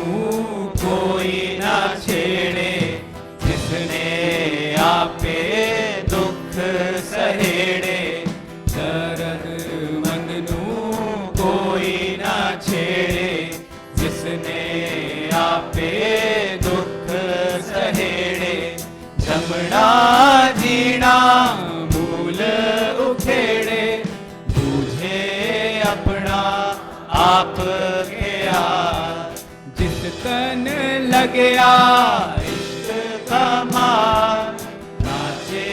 कोई ना छेड़े, जिसने आपे दुख सहेड़े। दर्द मंगनू कोई ना छेड़े, जिसने आपे दुख सहेड़े। जमना जीना भूल उखेड़े, बूझे अपना आप के हाथ। जिस तन लगया इश्क का मार, नाचे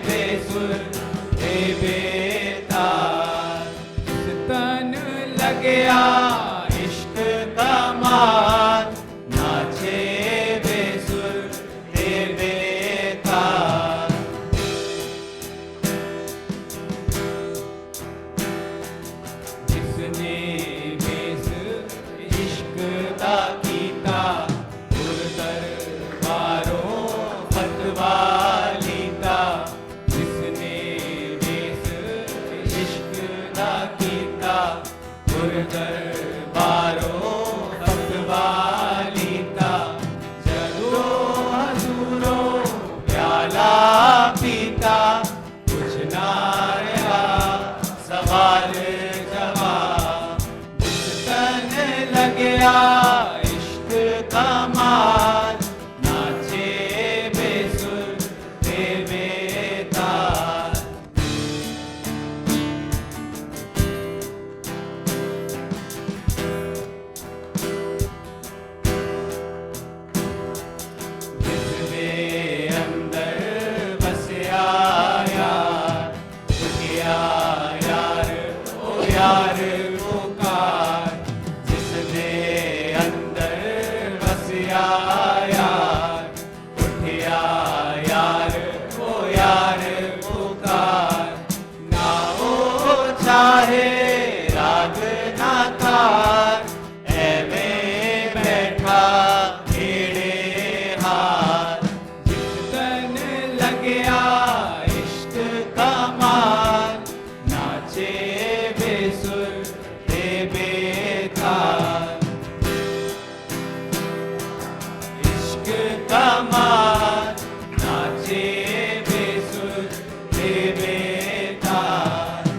बेसुर ए बेतार। जिस तन लगया इश्क का मार, नाचे बेसुर ए बेतार। जिसने बेस इश्क दा कीता, गुर दरबारों फतवा लीता। जिसने बेस इश्क दा कीता, गुर दरबारों फतवा लीता। जदों हजूरों प्याला पीता, कुछ ना रहा सवाल जवाब। जिस तन लगया इश्क का मार, नाचे बेसुर ए बेतार। जिसने अंदर बसया यार, उठिया यार ओ यार पुकार। जिसने अंदर बसया यार, उठिया यार ओ यार पुकार। ना वो चाहे राग ना तार, एवें बैठा खेड़े हार। जिस तन लगया इश्क का मार, नाचे बेसुर ए बेतार। इश्क का मार, नाचे बेसुर ए बेतार।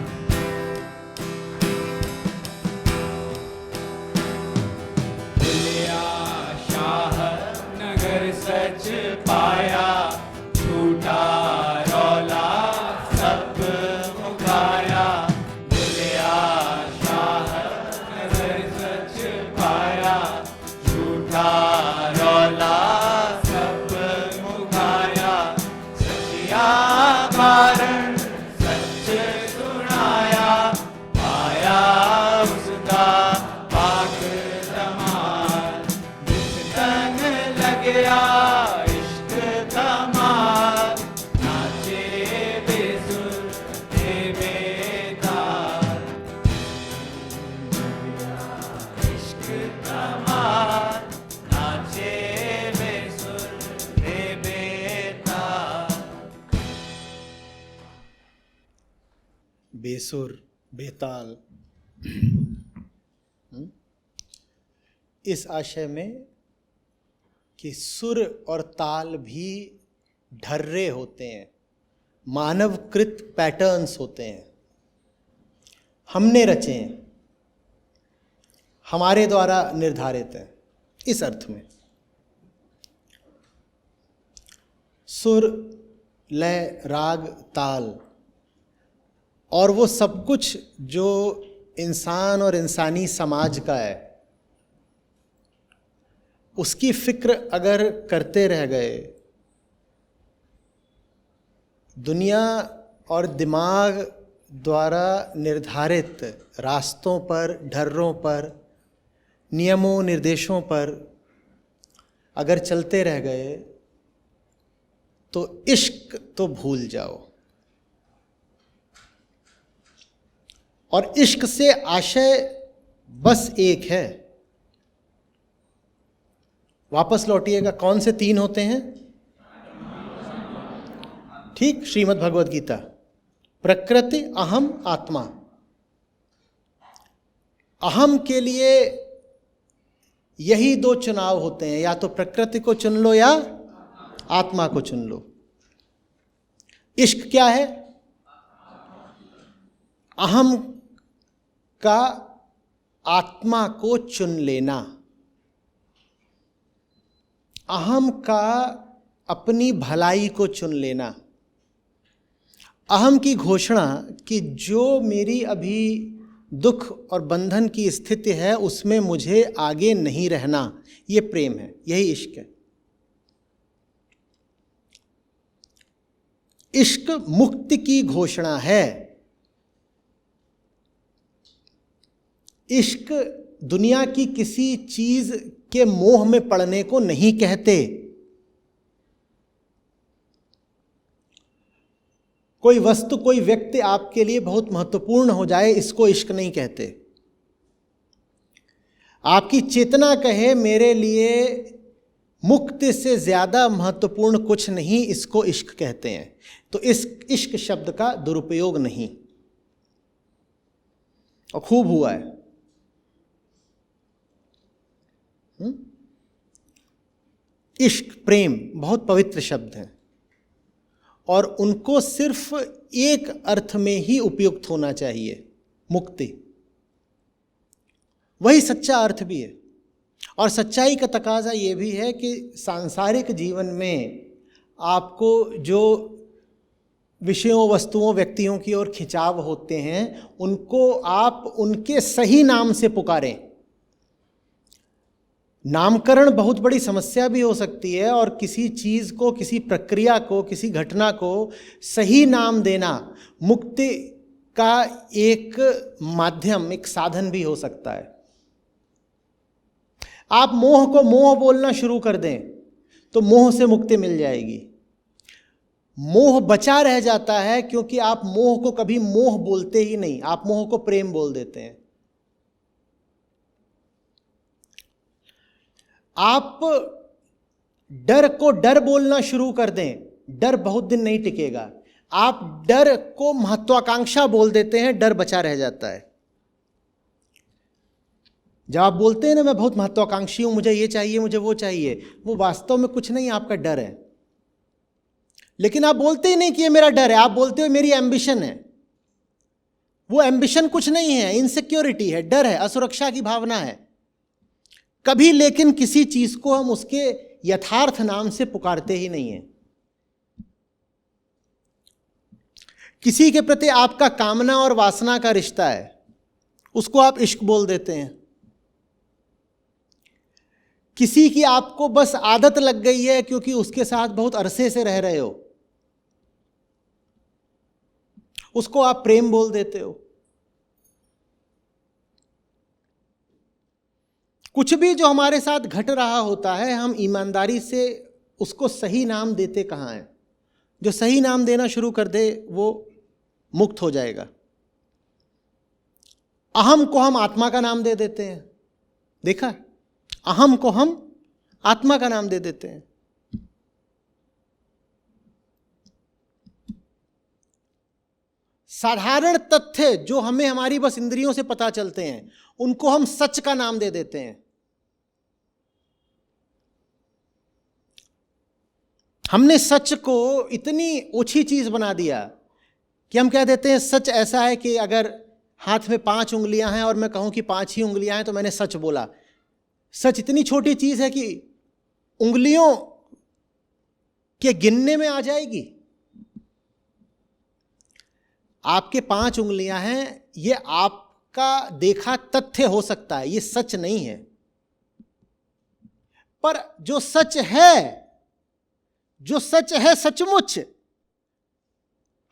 भुलिया शाह नगर सच पाया, झूठा रौला सब मुकाया। भुलिया शाह नगर सच पाया, झूठा रौला सब मुकाया। सचिया कारण सच सुनाया, पाया उसका पाक जमाल। जिस तन लगया इश्क का मार, नाचे बेसुर ए बेतार। इश्क का मार, नाचे बेसुर ए बेतार। बेसुर बेताल। इस आशय में कि सुर और ताल भी ढर्रे होते हैं, मानवकृत पैटर्न्स होते हैं, हमने रचे हैं, हमारे द्वारा निर्धारित हैं। इस अर्थ में सुर, लय, राग, ताल और वो सब कुछ जो इंसान और इंसानी समाज का है, उसकी फिक्र अगर करते रह गए, दुनिया और दिमाग द्वारा निर्धारित रास्तों पर, ढर्रों पर, नियमों निर्देशों पर अगर चलते रह गए, तो इश्क तो भूल जाओ। और इश्क से आशय बस एक है। वापस लौटिएगा, कौन से 3 होते हैं? ठीक, श्रीमद् भगवद गीता। प्रकृति, अहम, आत्मा। अहम के लिए यही दो चुनाव होते हैं, या तो प्रकृति को चुन लो या आत्मा को चुन लो। इश्क क्या है? अहम का आत्मा को चुन लेना, अहम का अपनी भलाई को चुन लेना, अहम की घोषणा कि जो मेरी अभी दुख और बंधन की स्थिति है उसमें मुझे आगे नहीं रहना, ये प्रेम है, यही इश्क है। इश्क मुक्ति की घोषणा है। इश्क दुनिया की किसी चीज के मोह में पड़ने को नहीं कहते। कोई वस्तु, कोई व्यक्ति आपके लिए बहुत महत्वपूर्ण हो जाए, इसको इश्क नहीं कहते। आपकी चेतना कहे मेरे लिए मुक्ति से ज्यादा महत्वपूर्ण कुछ नहीं, इसको इश्क कहते हैं। तो इस इश्क शब्द का दुरुपयोग नहीं, और खूब हुआ है। इश्क, प्रेम बहुत पवित्र शब्द हैं, और उनको सिर्फ एक अर्थ में ही उपयुक्त होना चाहिए, मुक्ति। वही सच्चा अर्थ भी है। और सच्चाई का तकाजा ये भी है कि सांसारिक जीवन में आपको जो विषयों, वस्तुओं, व्यक्तियों की ओर खिंचाव होते हैं, उनको आप उनके सही नाम से पुकारें। नामकरण बहुत बड़ी समस्या भी हो सकती है, और किसी चीज़ को, किसी प्रक्रिया को, किसी घटना को सही नाम देना मुक्ति का एक माध्यम, एक साधन भी हो सकता है। आप मोह को मोह बोलना शुरू कर दें तो मोह से मुक्ति मिल जाएगी। मोह बचा रह जाता है क्योंकि आप मोह को कभी मोह बोलते ही नहीं, आप मोह को प्रेम बोल देते हैं। आप डर को डर बोलना शुरू कर दें, डर बहुत दिन नहीं टिकेगा। आप डर को महत्वाकांक्षा बोल देते हैं, डर बचा रह जाता है। जब आप बोलते हैं ना मैं बहुत महत्वाकांक्षी हूं, मुझे ये चाहिए, मुझे वो चाहिए, वो वास्तव में कुछ नहीं, आपका डर है। लेकिन आप बोलते ही नहीं कि ये मेरा डर है, आप बोलते हो मेरी एम्बिशन है। वो एम्बिशन कुछ नहीं है, इनसिक्योरिटी है, डर है, असुरक्षा की भावना है। कभी लेकिन किसी चीज को हम उसके यथार्थ नाम से पुकारते ही नहीं है। किसी के प्रति आपका कामना और वासना का रिश्ता है, उसको आप इश्क बोल देते हैं। किसी की आपको बस आदत लग गई है क्योंकि उसके साथ बहुत अरसे से रह रहे हो, उसको आप प्रेम बोल देते हो। कुछ भी जो हमारे साथ घट रहा होता है, हम ईमानदारी से उसको सही नाम देते कहाँ हैं। जो सही नाम देना शुरू कर दे वो मुक्त हो जाएगा। अहम को हम आत्मा का नाम दे देते हैं, देखा? अहम को हम आत्मा का नाम दे देते हैं। साधारण तथ्य जो हमें हमारी बस इंद्रियों से पता चलते हैं, उनको हम सच का नाम दे देते हैं। हमने सच को इतनी ओछी चीज बना दिया कि हम कह देते हैं सच ऐसा है कि अगर हाथ में 5 उंगलियां हैं और मैं कहूं कि 5 ही उंगलियां हैं तो मैंने सच बोला। सच इतनी छोटी चीज है कि उंगलियों के गिनने में आ जाएगी। आपके 5 उंगलियां हैं, ये आपका देखा तथ्य हो सकता है, ये सच नहीं है। पर जो सच है, जो सच है सचमुच,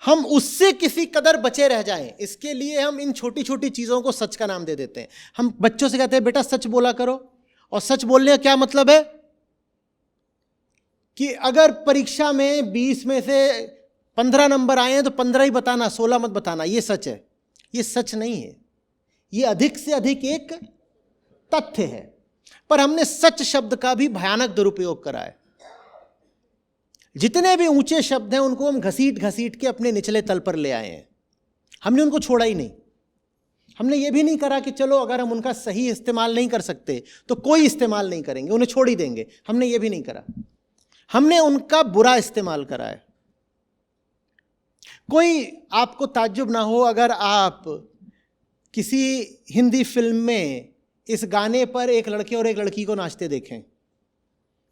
हम उससे किसी कदर बचे रह जाएं, इसके लिए हम इन छोटी छोटी चीजों को सच का नाम दे देते हैं। हम बच्चों से कहते हैं बेटा सच बोला करो, और सच बोलने का क्या मतलब है कि अगर परीक्षा में 20 में से 15 नंबर आए हैं तो 15 ही बताना, 16 मत बताना, ये सच है। ये सच नहीं है, ये अधिक से अधिक एक तथ्य है। पर हमने सच शब्द का भी भयानक दुरुपयोग करा है। जितने भी ऊंचे शब्द हैं उनको हम घसीट घसीट के अपने निचले तल पर ले आए हैं। हमने उनको छोड़ा ही नहीं। हमने ये भी नहीं करा कि चलो अगर हम उनका सही इस्तेमाल नहीं कर सकते तो कोई इस्तेमाल नहीं करेंगे, उन्हें छोड़ ही देंगे। हमने ये भी नहीं करा, हमने उनका बुरा इस्तेमाल करा है। कोई आपको ताज्जुब ना हो अगर आप किसी हिंदी फिल्म में इस गाने पर एक लड़के और एक लड़की को नाचते देखें,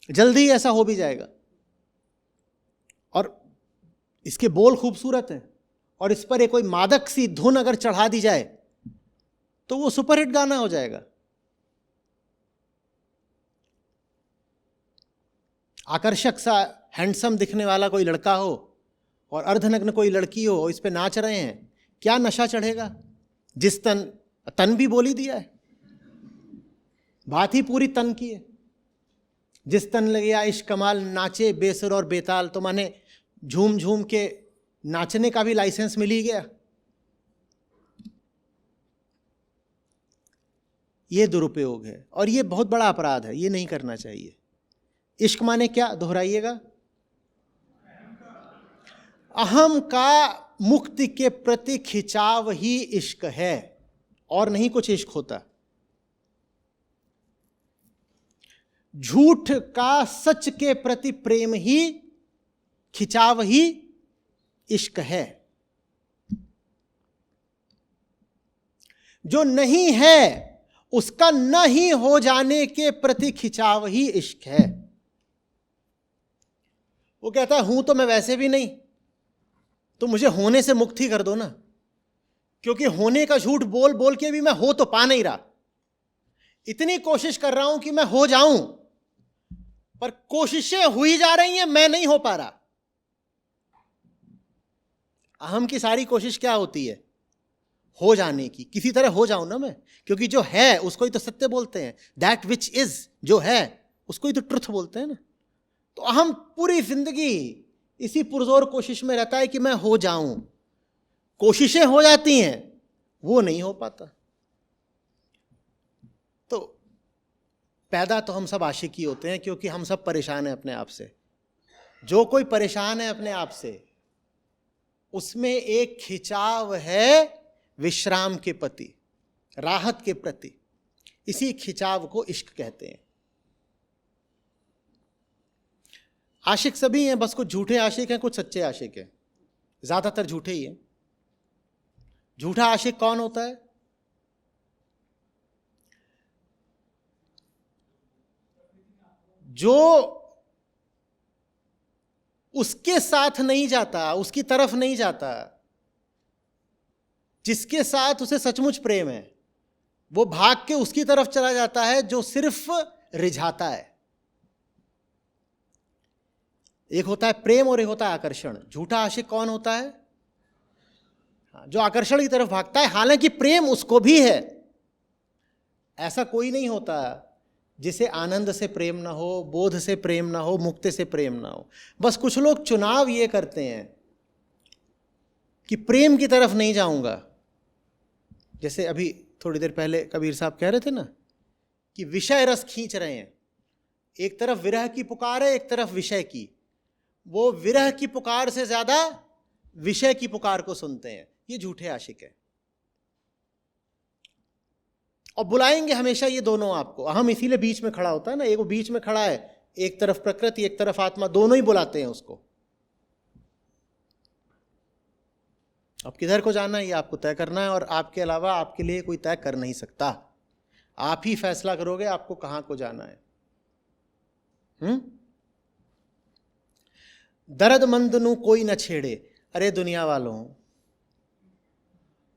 जल्दी ही ऐसा हो भी जाएगा। और इसके बोल खूबसूरत हैं और इस पर एक कोई मादक सी धुन अगर चढ़ा दी जाए तो वो सुपरहिट गाना हो जाएगा। आकर्षक सा हैंडसम दिखने वाला कोई लड़का हो और अर्धनग्न कोई लड़की हो, इस पे नाच रहे हैं, क्या नशा चढ़ेगा। जिस तन भी बोली दिया है, बात ही पूरी तन की है। जिस तन लगे इश्क कमाल, नाचे बेसुर और बेताल, तो माने झूम झूम के नाचने का भी लाइसेंस मिल ही गया। ये दुरुपयोग है और ये बहुत बड़ा अपराध है, ये नहीं करना चाहिए। इश्क माने क्या, दोहराइएगा, अहम का मुक्ति के प्रति खिंचाव ही इश्क है और नहीं कुछ इश्क होता। झूठ का सच के प्रति प्रेम ही, खिंचाव ही इश्क है। जो नहीं है उसका न ही हो जाने के प्रति खिंचाव ही इश्क है। वो कहता है हूं तो मैं वैसे भी नहीं, तो मुझे होने से मुक्त ही कर दो ना, क्योंकि होने का झूठ बोल बोल के भी मैं हो तो पा नहीं रहा। इतनी कोशिश कर रहा हूं कि मैं हो जाऊं, पर कोशिशें हुई जा रही हैं, मैं नहीं हो पा रहा। अहम की सारी कोशिश क्या होती है, हो जाने की, किसी तरह हो जाऊं ना मैं, क्योंकि जो है उसको ही तो सत्य बोलते हैं। दैट विच इज, जो है उसको ही तो ट्रुथ बोलते हैं ना। तो अहम पूरी जिंदगी इसी पुरजोर कोशिश में रहता है कि मैं हो जाऊं। कोशिशें हो जाती हैं, वो नहीं हो पाता। तो पैदा तो हम सब आशिक ही होते हैं, क्योंकि हम सब परेशान हैं अपने आप से। जो कोई परेशान है अपने आप से, उसमें एक खिंचाव है विश्राम के प्रति, राहत के प्रति। इसी खिंचाव को इश्क कहते हैं। आशिक सभी हैं, बस कुछ झूठे आशिक हैं, कुछ सच्चे आशिक हैं। ज्यादातर झूठे ही हैं। झूठा आशिक कौन होता है? जो उसके साथ नहीं जाता, उसकी तरफ नहीं जाता, जिसके साथ उसे सचमुच प्रेम है, वो भाग के उसकी तरफ चला जाता है जो सिर्फ रिझाता है। एक होता है प्रेम और एक होता है आकर्षण। झूठा आशिक कौन होता है? जो आकर्षण की तरफ भागता है, हालांकि प्रेम उसको भी है। ऐसा कोई नहीं होता जिसे आनंद से प्रेम ना हो, बोध से प्रेम ना हो, मुक्ति से प्रेम ना हो। बस कुछ लोग चुनाव ये करते हैं कि प्रेम की तरफ नहीं जाऊंगा। जैसे अभी थोड़ी देर पहले कबीर साहब कह रहे थे ना कि विषय रस खींच रहे हैं। एक तरफ विरह की पुकार है, एक तरफ विषय की। वो विरह की पुकार से ज्यादा विषय की पुकार को सुनते हैं। ये झूठे आशिक है। और बुलाएंगे हमेशा ये दोनों आपको। अहम इसीलिए बीच में खड़ा होता है ना, एक वो बीच में खड़ा है, एक तरफ प्रकृति एक तरफ आत्मा, दोनों ही बुलाते हैं उसको। अब किधर को जाना है ये आपको तय करना है, और आपके अलावा आपके लिए कोई तय कर नहीं सकता। आप ही फैसला करोगे आपको कहां को जाना है। दर्दमंद नू कोई न छेड़े। अरे दुनिया वालों,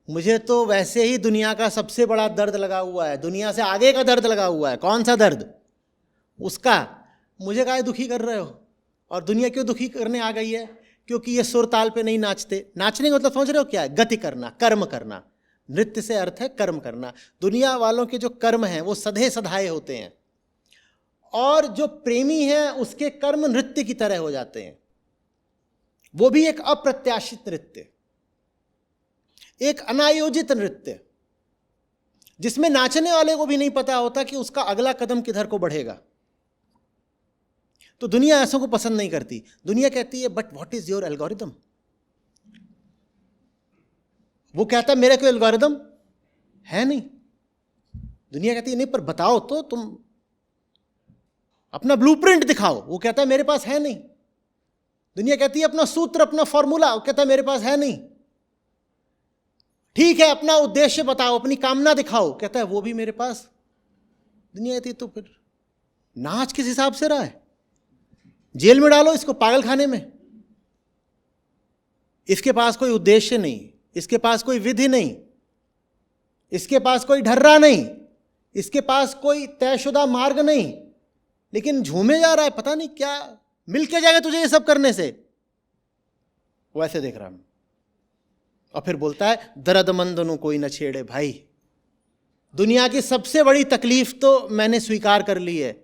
मुझे तो वैसे ही दुनिया का सबसे बड़ा दर्द लगा हुआ है, दुनिया से आगे का दर्द लगा हुआ है। कौन सा दर्द? उसका। मुझे काहे दुखी कर रहे हो? और दुनिया क्यों दुखी करने आ गई है? क्योंकि ये सुर ताल पे नहीं नाचते। नाचने का मतलब समझ रहे हो क्या है? गति करना, कर्म करना। नृत्य से अर्थ है कर्म करना। दुनिया वालों के जो कर्म हैं वो सधे सधाए होते हैं, और जो प्रेमी है उसके कर्म नृत्य की तरह हो जाते हैं। वो भी एक अप्रत्याशित नृत्य, एक अनायोजित नृत्य, जिसमें नाचने वाले को भी नहीं पता होता कि उसका अगला कदम किधर को बढ़ेगा। तो दुनिया ऐसों को पसंद नहीं करती। दुनिया कहती है but what is your algorithm. वो कहता है मेरा कोई एल्गोरिदम, है नहीं। दुनिया कहती है नहीं, पर बताओ तो, तुम अपना ब्लूप्रिंट दिखाओ। वो कहता है मेरे पास है नहीं। दुनिया कहती है अपना सूत्र, अपना फॉर्मूला, वो कहता है मेरे पास है नहीं। ठीक है, अपना उद्देश्य बताओ, अपनी कामना दिखाओ, कहता है वो भी मेरे पास। दुनिया कहती है तो फिर नाच किस हिसाब से रहा है? जेल में डालो इसको, पागल खाने में। इसके पास कोई उद्देश्य नहीं, इसके पास कोई विधि नहीं, इसके पास कोई ढर्रा नहीं, इसके पास कोई तयशुदा मार्ग नहीं, लेकिन झूमे जा रहा है। पता नहीं क्या मिल के जाएगा तुझे ये सब करने से। वो ऐसे देख रहा हूं और फिर बोलता है दर्दमंद नु कोई न छेड़े। भाई, दुनिया की सबसे बड़ी तकलीफ तो मैंने स्वीकार कर ली है,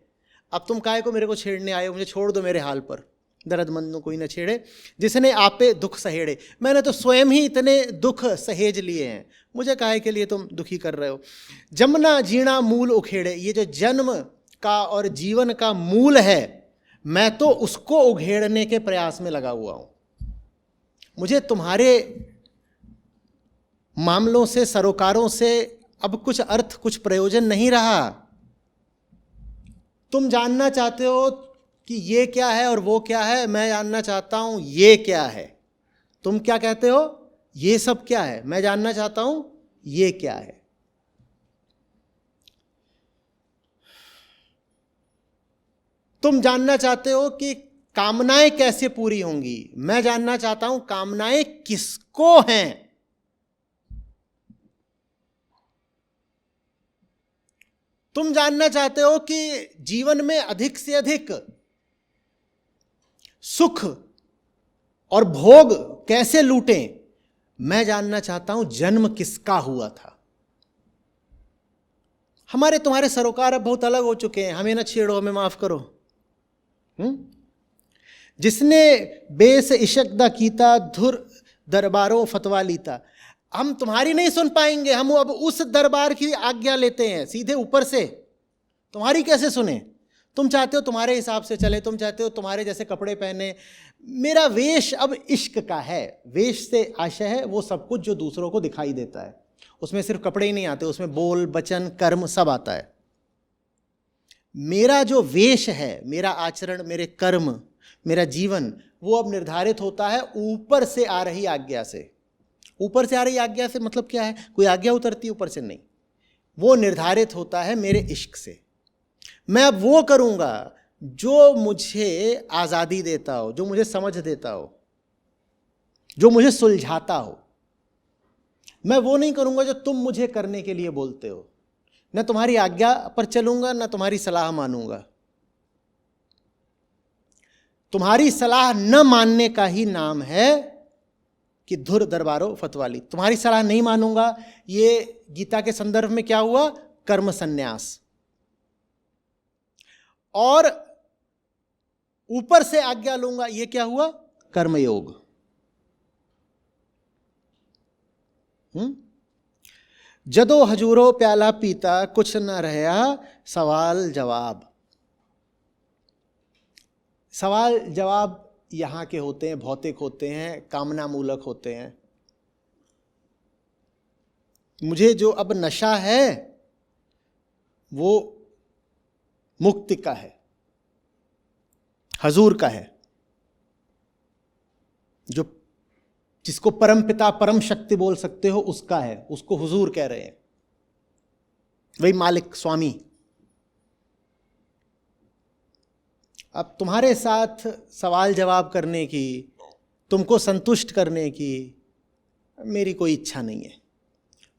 अब तुम काहे को मेरे को छेड़ने आए हो? मुझे छोड़ दो मेरे हाल पर। दर्दमंद नु कोई न छेड़े जिसने आपे दुख सहेड़े। मैंने तो स्वयं ही इतने दुख सहेज लिए हैं, मुझे काहे के लिए तुम दुखी कर रहे हो? जमना जीना मूल उखेड़े। ये जो जन्म का और जीवन का मूल है, मैं तो उसको उघेड़ने के प्रयास में लगा हुआ हूं। मुझे तुम्हारे मामलों से, सरोकारों से अब कुछ अर्थ, कुछ प्रयोजन नहीं रहा। तुम जानना चाहते हो कि ये क्या है और वो क्या है, मैं जानना चाहता हूं ये क्या है। तुम क्या कहते हो? ये सब क्या है? मैं जानना चाहता हूं ये क्या है। तुम जानना चाहते हो कि कामनाएं कैसे पूरी होंगी, मैं जानना चाहता हूं कामनाएं किसको हैं। तुम जानना चाहते हो कि जीवन में अधिक से अधिक सुख और भोग कैसे लूटें, मैं जानना चाहता हूं जन्म किसका हुआ था। हमारे तुम्हारे सरोकार अब बहुत अलग हो चुके हैं, हमें ना छेड़ो, हमें माफ करो। जिसने बेस इशक दा कीता, धुर दरबारों फतवा लीता। हम तुम्हारी नहीं सुन पाएंगे, हम अब उस दरबार की आज्ञा लेते हैं सीधे ऊपर से। तुम्हारी कैसे सुने? तुम चाहते हो तुम्हारे हिसाब से चले, तुम चाहते हो तुम्हारे जैसे कपड़े पहने। मेरा वेश अब इश्क का है। वेश से आशय है वो सब कुछ जो दूसरों को दिखाई देता है। उसमें सिर्फ कपड़े ही नहीं आते, उसमें बोल, वचन, कर्म सब आता है। मेरा जो वेश है, मेरा आचरण, मेरे कर्म, मेरा जीवन, वो अब निर्धारित होता है ऊपर से आ रही आज्ञा से। ऊपर से आ रही आज्ञा से मतलब क्या है? कोई आज्ञा उतरती है ऊपर से? नहीं, वो निर्धारित होता है मेरे इश्क से। मैं अब वो करूंगा जो मुझे आज़ादी देता हो, जो मुझे समझ देता हो, जो मुझे सुलझाता हो। मैं वो नहीं करूंगा जो तुम मुझे करने के लिए बोलते हो। न तुम्हारी आज्ञा पर चलूंगा, न तुम्हारी सलाह मानूंगा। तुम्हारी सलाह न मानने का ही नाम है कि धुर दरबारों फतवाली। तुम्हारी सलाह नहीं मानूंगा, ये गीता के संदर्भ में क्या हुआ? कर्म संन्यास। और ऊपर से आज्ञा लूंगा, ये क्या हुआ? कर्मयोग। जदो हजूरो प्याला पीता, कुछ न रहा सवाल जवाब। सवाल जवाब यहाँ के होते हैं, भौतिक होते हैं, कामना मूलक होते हैं। मुझे जो अब नशा है वो मुक्ति का है, हजूर का है, जो जिसको परम पिता, परम शक्ति बोल सकते हो, उसका है। उसको हुजूर कह रहे हैं, वही मालिक, स्वामी। अब तुम्हारे साथ सवाल जवाब करने की, तुमको संतुष्ट करने की मेरी कोई इच्छा नहीं है।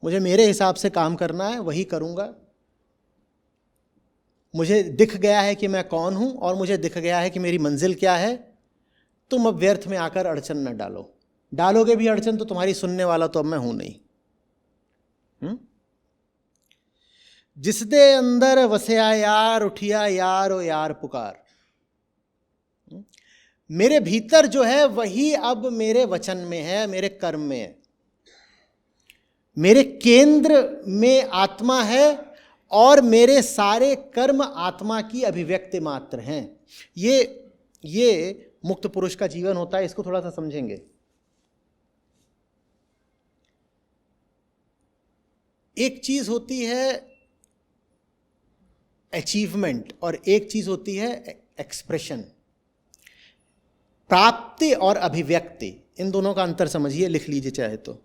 मुझे मेरे हिसाब से काम करना है, वही करूँगा। मुझे दिख गया है कि मैं कौन हूँ और मुझे दिख गया है कि मेरी मंजिल क्या है। तुम अब व्यर्थ में आकर अड़चन न डालो। डालोगे भी अड़चन तो तुम्हारी सुनने वाला तो अब मैं हूँ नहीं। जिसदे अंदर वसया यार, उठिया यार ओ यार पुकार। मेरे भीतर जो है वही अब मेरे वचन में है, मेरे कर्म में है। मेरे केंद्र में आत्मा है और मेरे सारे कर्म आत्मा की अभिव्यक्ति मात्र हैं। ये मुक्त पुरुष का जीवन होता है। इसको थोड़ा सा समझेंगे। एक चीज होती है अचीवमेंट और एक चीज होती है एक्सप्रेशन। प्राप्ति और अभिव्यक्ति, इन दोनों का अंतर समझिए, लिख लीजिए चाहे तो।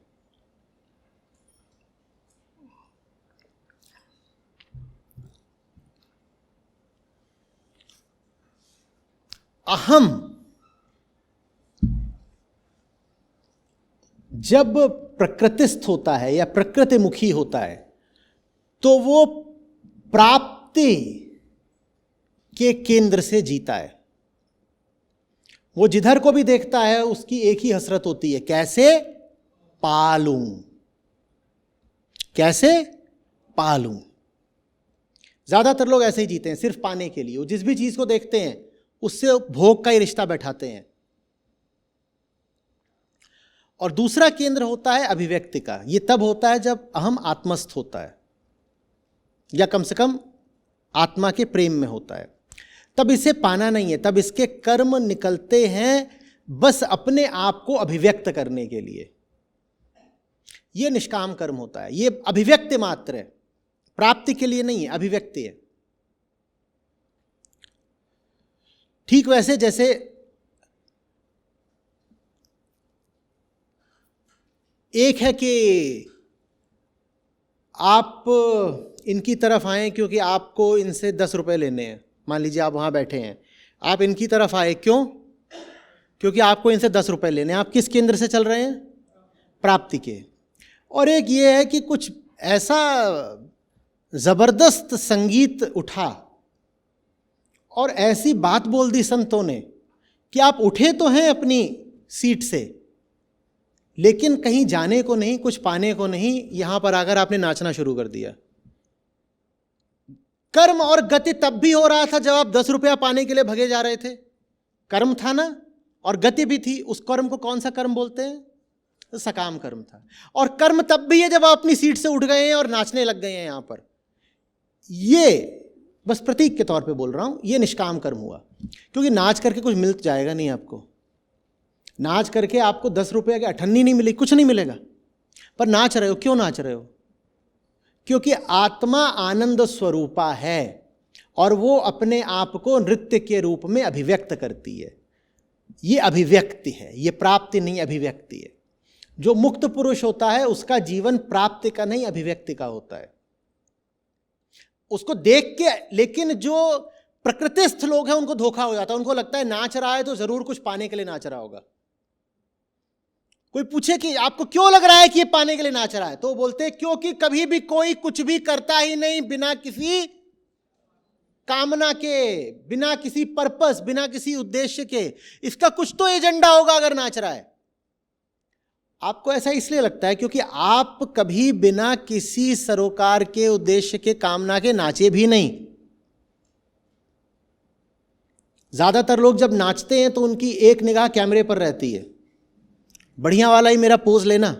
अहम जब प्रकृतिस्थ होता है या प्रकृतिमुखी होता है तो वो प्राप्ति के केंद्र से जीता है। वो जिधर को भी देखता है उसकी एक ही हसरत होती है, कैसे पालूं, कैसे पालूं। ज्यादातर लोग ऐसे ही जीते हैं, सिर्फ पाने के लिए। वो जिस भी चीज को देखते हैं उससे भोग का ही रिश्ता बैठाते हैं। और दूसरा केंद्र होता है अभिव्यक्ति का। ये तब होता है जब अहम आत्मस्थ होता है या कम से कम आत्मा के प्रेम में होता है। तब इसे पाना नहीं है, तब इसके कर्म निकलते हैं बस अपने आप को अभिव्यक्त करने के लिए। यह निष्काम कर्म होता है, यह अभिव्यक्ति मात्र है, प्राप्ति के लिए नहीं है, अभिव्यक्ति है। ठीक वैसे जैसे एक है कि आप इनकी तरफ आए क्योंकि आपको इनसे 10 रुपए लेने हैं। मान लीजिए आप वहाँ बैठे हैं, आप इनकी तरफ आए क्यों? क्योंकि आपको इनसे 10 रुपए लेने हैं। आप किस केंद्र से चल रहे हैं? प्राप्ति के। और एक ये है कि कुछ ऐसा ज़बरदस्त संगीत उठा और ऐसी बात बोल दी संतों ने कि आप उठे तो हैं अपनी सीट से, लेकिन कहीं जाने को नहीं, कुछ पाने को नहीं, यहां पर आकर आपने नाचना शुरू कर दिया। कर्म और गति तब भी हो रहा था जब आप 10 रुपया पाने के लिए भगे जा रहे थे। कर्म था ना, और गति भी थी। उस कर्म को कौन सा कर्म बोलते हैं? तो सकाम कर्म था। और कर्म तब भी है जब आप अपनी सीट से उठ गए हैं और नाचने लग गए हैं। यहां पर ये बस प्रतीक के तौर पे बोल रहा हूं, ये निष्काम कर्म हुआ। क्योंकि नाच करके कुछ मिल जाएगा नहीं आपको। नाच करके आपको 10 रुपये की अठन्नी नहीं मिलेगी, कुछ नहीं मिलेगा। पर नाच रहे हो, क्यों नाच रहे हो? क्योंकि आत्मा आनंद स्वरूपा है और वो अपने आप को नृत्य के रूप में अभिव्यक्त करती है। ये अभिव्यक्ति है, ये प्राप्ति नहीं, अभिव्यक्ति है। जो मुक्त पुरुष होता है उसका जीवन प्राप्ति का नहीं, अभिव्यक्ति का होता है। उसको देख के, लेकिन जो प्रकृतिस्थ लोग हैं उनको धोखा हो जाता है। उनको लगता है नाच रहा है तो जरूर कुछ पाने के लिए नाच रहा होगा। कोई पूछे कि आपको क्यों लग रहा है कि ये पाने के लिए नाच रहा है, तो वो बोलते हैं क्योंकि कभी भी कोई कुछ भी करता ही नहीं बिना किसी कामना के, बिना किसी पर्पस, बिना किसी उद्देश्य के। इसका कुछ तो एजेंडा होगा अगर नाच रहा है। आपको ऐसा इसलिए लगता है क्योंकि आप कभी बिना किसी सरोकार के, उद्देश्य के, कामना के नाचे भी नहीं। ज्यादातर लोग जब नाचते हैं तो उनकी एक निगाह कैमरे पर रहती है, बढ़िया वाला ही मेरा पोज लेना।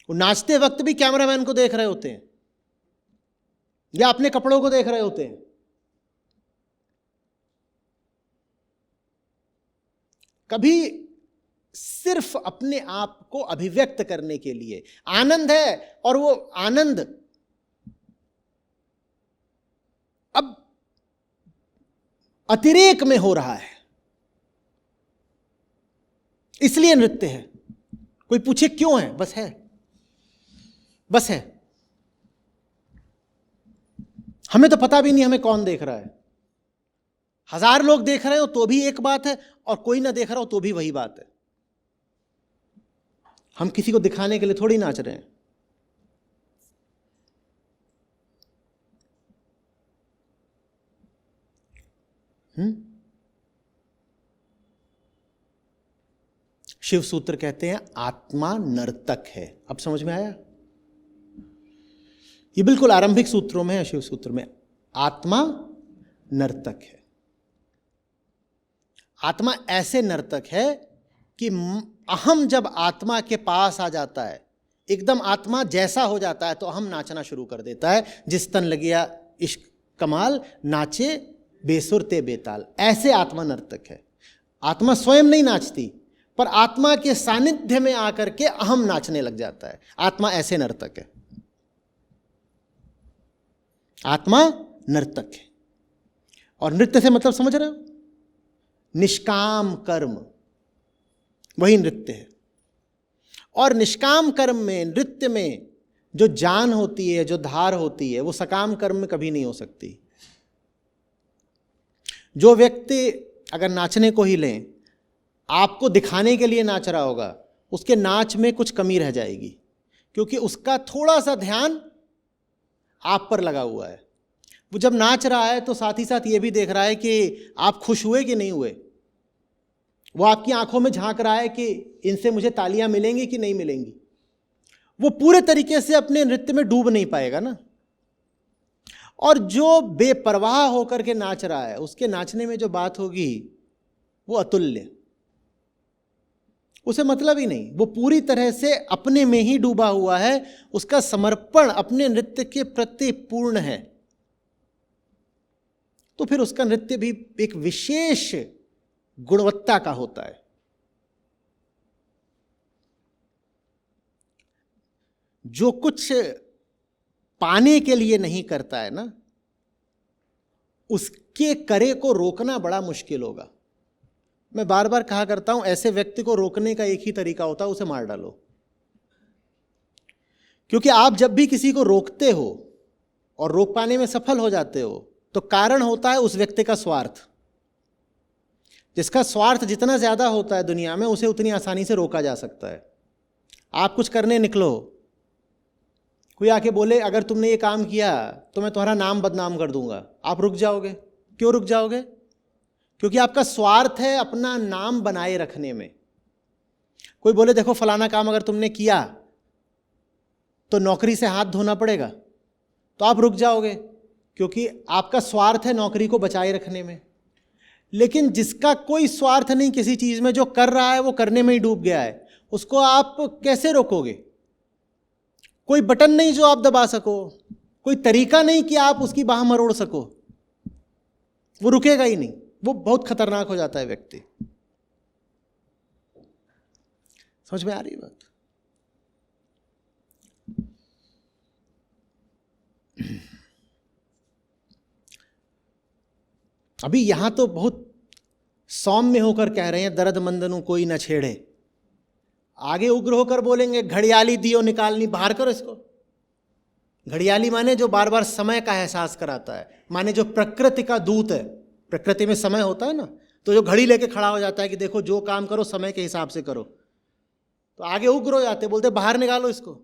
वो नाचते वक्त भी कैमरामैन को देख रहे होते हैं या अपने कपड़ों को देख रहे होते हैं। कभी सिर्फ अपने आप को अभिव्यक्त करने के लिए। आनंद है और वो आनंद अब अतिरेक में हो रहा है, इसलिए नृत्य है। कोई पूछे क्यों है? बस है, बस है। हमें तो पता भी नहीं हमें कौन देख रहा है। 1000 लोग देख रहे हो तो भी एक बात है, और कोई ना देख रहा हो तो भी वही बात है। हम किसी को दिखाने के लिए थोड़ी नाच रहे हैं। शिव सूत्र कहते हैं आत्मा नर्तक है। अब समझ में आया? ये बिल्कुल आरंभिक सूत्रों में है। शिव सूत्र में आत्मा नर्तक है। आत्मा ऐसे नर्तक है कि अहम जब आत्मा के पास आ जाता है, एकदम आत्मा जैसा हो जाता है, तो अहम नाचना शुरू कर देता है। जिस तन लगिया इश्क कमाल, नाचे बेसुर ते बेताल। ऐसे आत्मा नर्तक है। आत्मा स्वयं नहीं नाचती, पर आत्मा के सानिध्य में आकर के अहम नाचने लग जाता है। आत्मा ऐसे नर्तक है, आत्मा नर्तक है। और नृत्य से मतलब समझ रहे हो, निष्काम कर्म, वही नृत्य है। और निष्काम कर्म में, नृत्य में जो जान होती है, जो धार होती है, वो सकाम कर्म में कभी नहीं हो सकती। जो व्यक्ति अगर नाचने को ही लें, आपको दिखाने के लिए नाच रहा होगा, उसके नाच में कुछ कमी रह जाएगी, क्योंकि उसका थोड़ा सा ध्यान आप पर लगा हुआ है। वो जब नाच रहा है तो साथ ही साथ ये भी देख रहा है कि आप खुश हुए कि नहीं हुए। वो आपकी आंखों में झांक रहा है कि इनसे मुझे तालियां मिलेंगी कि नहीं मिलेंगी। वो पूरे तरीके से अपने नृत्य में डूब नहीं पाएगा ना। और जो बेपरवाह होकर के नाच रहा है, उसके नाचने में जो बात होगी वो अतुल्य, उसे मतलब ही नहीं। वो पूरी तरह से अपने में ही डूबा हुआ है, उसका समर्पण अपने नृत्य के प्रति पूर्ण है। तो फिर उसका नृत्य भी एक विशेष गुणवत्ता का होता है। जो कुछ पाने के लिए नहीं करता है ना, उसके करे को रोकना बड़ा मुश्किल होगा। मैं बार बार कहा करता हूं, ऐसे व्यक्ति को रोकने का एक ही तरीका होता है, उसे मार डालो। क्योंकि आप जब भी किसी को रोकते हो और रोक पाने में सफल हो जाते हो, तो कारण होता है उस व्यक्ति का स्वार्थ। जिसका स्वार्थ जितना ज्यादा होता है दुनिया में, उसे उतनी आसानी से रोका जा सकता है। आप कुछ करने निकलो, कोई आके बोले अगर तुमने ये काम किया तो मैं तुम्हारा नाम बदनाम कर दूंगा, आप रुक जाओगे। क्यों रुक जाओगे? क्योंकि आपका स्वार्थ है अपना नाम बनाए रखने में। कोई बोले देखो फलाना काम अगर तुमने किया तो नौकरी से हाथ धोना पड़ेगा, तो आप रुक जाओगे, क्योंकि आपका स्वार्थ है नौकरी को बचाए रखने में। लेकिन जिसका कोई स्वार्थ नहीं किसी चीज में, जो कर रहा है वो करने में ही डूब गया है, उसको आप कैसे रोकोगे? कोई बटन नहीं जो आप दबा सको, कोई तरीका नहीं कि आप उसकी बाह मरोड़ सको। वो रुकेगा ही नहीं, वो बहुत खतरनाक हो जाता है व्यक्ति। समझ में आ रही बात? अभी यहां तो बहुत सौम्य होकर कह रहे हैं, दर्द मंदनु कोई न छेड़े। आगे उग्र होकर बोलेंगे घड़ियाली दियो निकालनी, बाहर करो इसको। घड़ियाली माने जो बार बार समय का एहसास कराता है, माने जो प्रकृति का दूत है। प्रकृति में समय होता है ना, तो जो घड़ी लेके खड़ा हो जाता है कि देखो जो काम करो समय के हिसाब से करो, तो आगे उग्र हो जाते, बोलते बाहर निकालो इसको।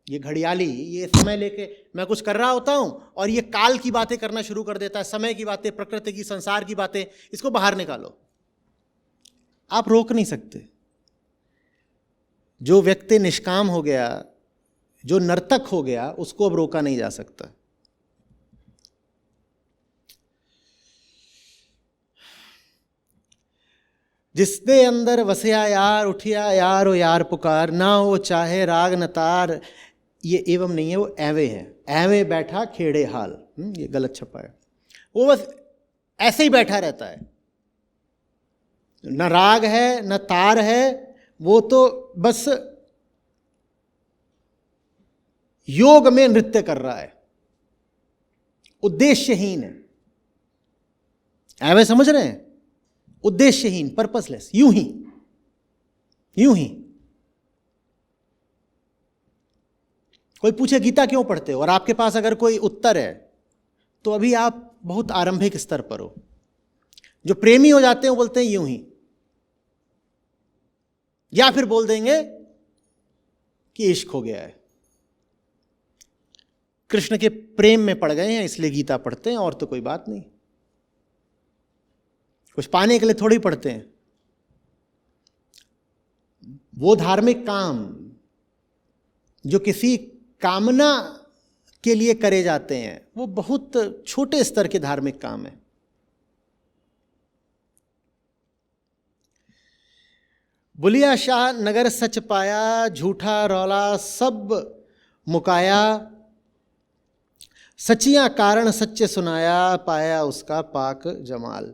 ये घड़ियाली ये समय लेके मैं कुछ कर रहा होता हूं और ये काल की बातें करना शुरू कर देता है, समय की बातें, प्रकृति की, संसार की बातें, इसको बाहर निकालो। आप रोक नहीं सकते। जो व्यक्ति निष्काम हो गया, जो नर्तक हो गया, उसको अब रोका नहीं जा सकता। जिसने अंदर वसया यार, उठिया यार, ओ यार पुकार, ना हो चाहे राग न तार। ये एवं नहीं है, वो एवे है। एवे बैठा खेड़े हाल, ये गलत छपा है। वो बस ऐसे ही बैठा रहता है, न राग है न तार है, वो तो बस योग में नृत्य कर रहा है, उद्देश्यहीन है। एवे समझ रहे हैं? उद्देश्यहीन, पर्पसलेस, यूं ही। कोई पूछे गीता क्यों पढ़ते हो, और आपके पास अगर कोई उत्तर है, तो अभी आप बहुत आरंभिक स्तर पर हो। जो प्रेमी हो जाते हैं वो बोलते हैं यूं ही, या फिर बोल देंगे कि इश्क हो गया है, कृष्ण के प्रेम में पड़ गए हैं इसलिए गीता पढ़ते हैं, और तो कोई बात नहीं। कुछ पाने के लिए थोड़ी पढ़ते हैं। वो धार्मिक काम जो किसी कामना के लिए करे जाते हैं, वो बहुत छोटे स्तर के धार्मिक काम है। बुलिया शाह नगर सच पाया, झूठा रौला सब मुकाया, सचिया कारण सच्चे सुनाया, पाया उसका पाक जमाल।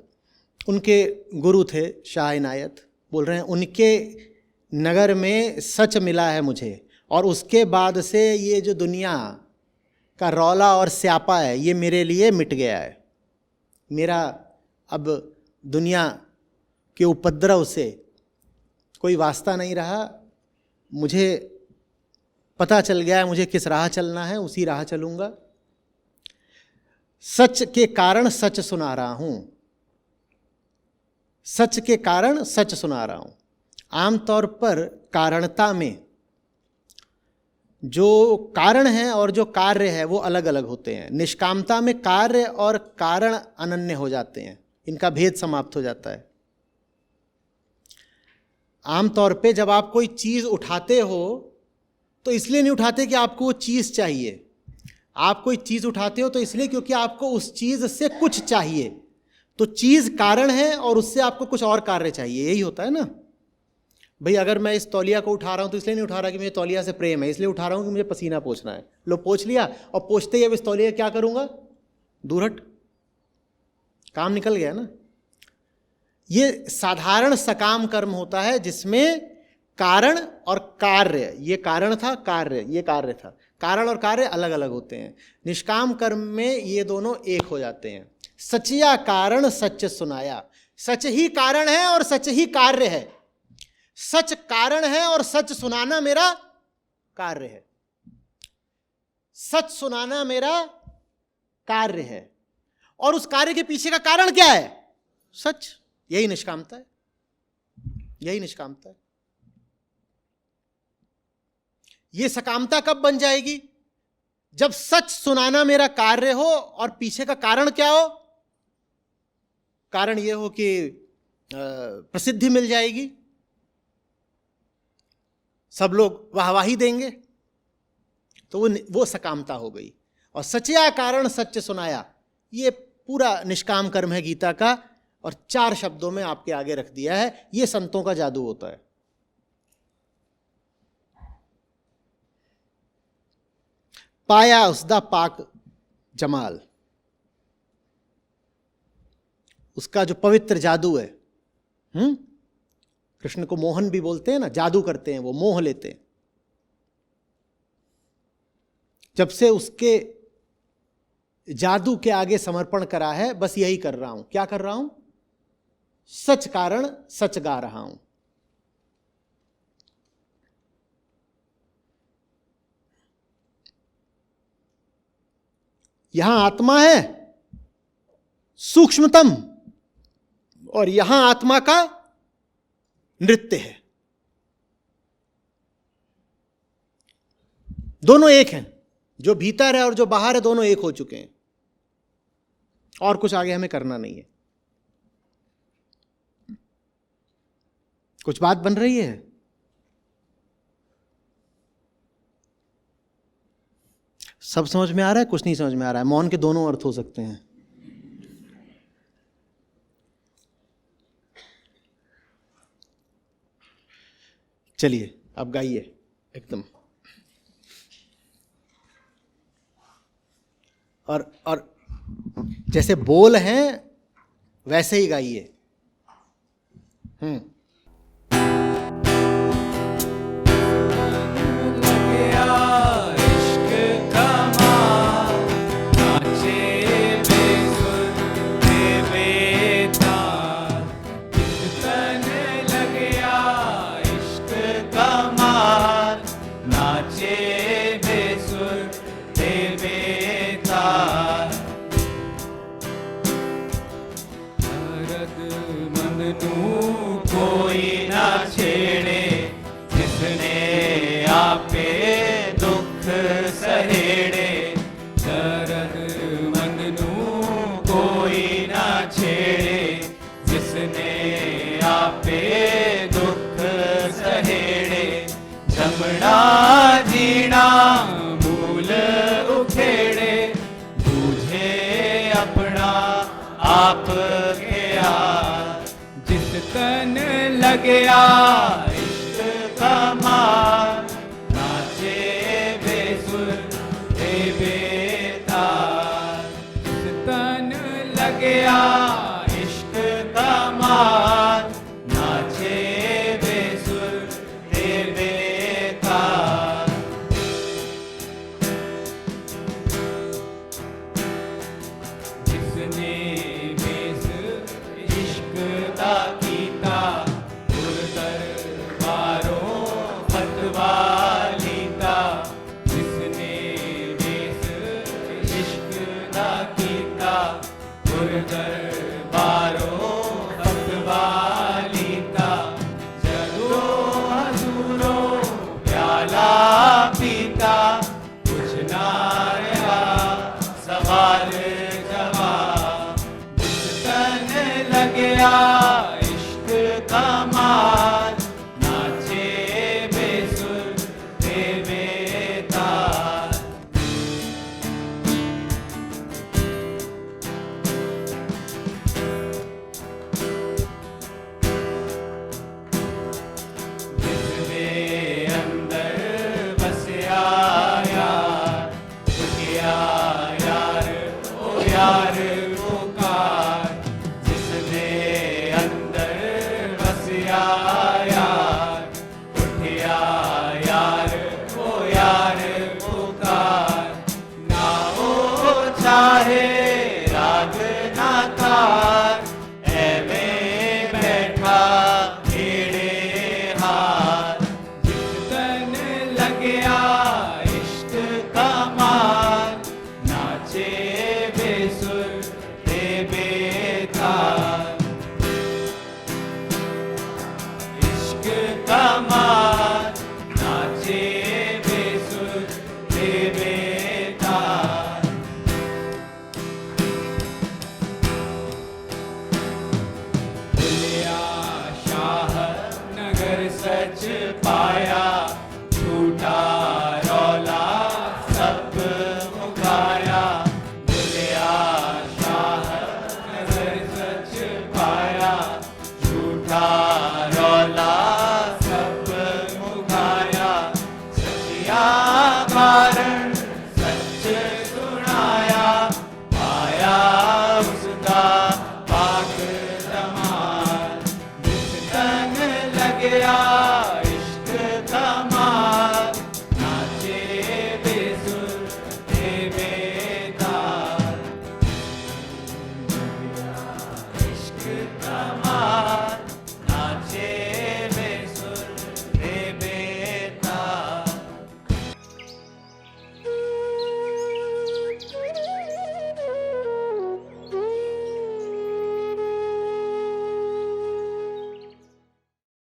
उनके गुरु थे शाह इनायत, बोल रहे हैं उनके नगर में सच मिला है मुझे, और उसके बाद से ये जो दुनिया का रौला और स्यापा है ये मेरे लिए मिट गया है। मेरा अब दुनिया के उपद्रव से कोई वास्ता नहीं रहा। मुझे पता चल गया है मुझे किस राह चलना है, उसी राह चलूँगा। सच के कारण सच सुना रहा हूँ, सच के कारण सच सुना रहा हूँ। आमतौर पर कारणता में जो कारण है और जो कार्य है वो अलग अलग होते हैं। निष्कामता में कार्य और कारण अनन्य हो जाते हैं, इनका भेद समाप्त हो जाता है। आमतौर पे जब आप कोई चीज़ उठाते हो तो इसलिए नहीं उठाते कि आपको वो चीज़ चाहिए। आप कोई चीज़ उठाते हो तो इसलिए क्योंकि आपको उस चीज़ से कुछ चाहिए। तो चीज़ कारण है और उससे आपको कुछ और कार्य चाहिए, यही होता है ना भाई। अगर मैं इस तौलिया को उठा रहा हूँ तो इसलिए नहीं उठा रहा कि मुझे तौलिया से प्रेम है, इसलिए उठा रहा हूँ कि मुझे पसीना पोंछना है। लो पोंछ लिया, और पोंछते ही अब इस तौलिया क्या करूँगा, दूर हट, काम निकल गया ना। ये साधारण सकाम कर्म होता है जिसमें कारण और कार्य, ये कारण था, कार्य ये कार्य था। कारण और कार्य अलग अलग होते हैं। निष्काम कर्म में ये दोनों एक हो जाते हैं। सचिया कारण सच सुनाया, सच ही कारण है और सच ही कार्य है। सच कारण है और सच सुनाना मेरा कार्य है। सच सुनाना मेरा कार्य है, और उस कार्य के पीछे का कारण क्या है, सच। यही निष्कामता है, यही निष्कामता है। ये सकामता कब बन जाएगी, जब सच सुनाना मेरा कार्य हो और पीछे का कारण क्या हो, कारण यह हो कि प्रसिद्धि मिल जाएगी, सब लोग वाहवाही देंगे, तो वो सकामता हो गई। और सचया कारण सच सुनाया, ये पूरा निष्काम कर्म है गीता का, और 4 शब्दों में आपके आगे रख दिया है। ये संतों का जादू होता है। पाया उसदा पाक जमाल, उसका जो पवित्र जादू है। कृष्ण को मोहन भी बोलते हैं ना, जादू करते हैं, वो मोह लेते हैं। जब से उसके जादू के आगे समर्पण करा है, बस यही कर रहा हूं। क्या कर रहा हूं, सच कारण सच गा रहा हूं। यहां आत्मा है सूक्ष्मतम, और यहां आत्मा का नृत्य है। दोनों एक हैं, जो भीतर है और जो बाहर है, दोनों एक हो चुके हैं, और कुछ आगे हमें करना नहीं है। कुछ बात बन रही है? सब समझ में आ रहा है, कुछ नहीं समझ में आ रहा है? मौन के दोनों अर्थ हो सकते हैं। चलिए अब गाइए एकदम, और जैसे बोल हैं वैसे ही गाइए। कोई ना छेड़े जिसने आपे दुख सहेड़े, दर्द मंद नू कोई ना छेड़े जिसने आपे दुख सहेड़े। जमना जीना भूल उखेड़े, बूझे अपना आप गया, जिस तन लगे इश्क का मार, नाचे बेसुर दे बेतार। जिस तन लगे इश्क का दरबारों पतवाली का जरो हजूरो प्याला पीता कुछ ना रहा सवाल जवाब तन लग गया इश्क का माल नाचे बेसुर बेताल जिसने अंदर बसया यार यार ओ यार